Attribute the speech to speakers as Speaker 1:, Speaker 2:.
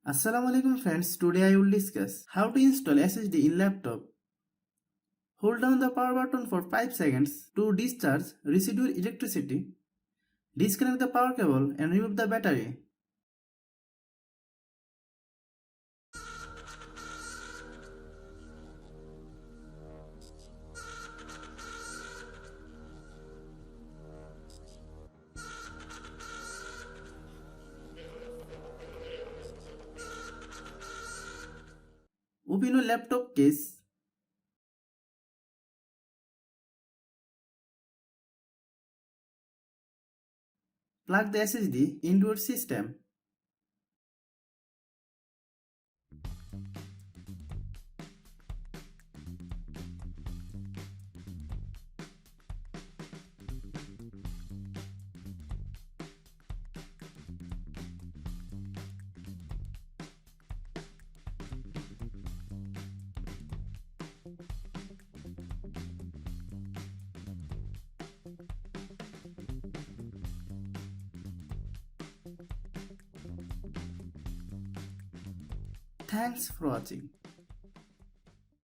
Speaker 1: Assalamualaikum friends, today I will discuss how to install SSD in laptop. Hold down the power button for 5 seconds to discharge residual electricity. Disconnect the power cable and remove the battery. Open your laptop case. Plug the SSD into your system. Thanks for watching.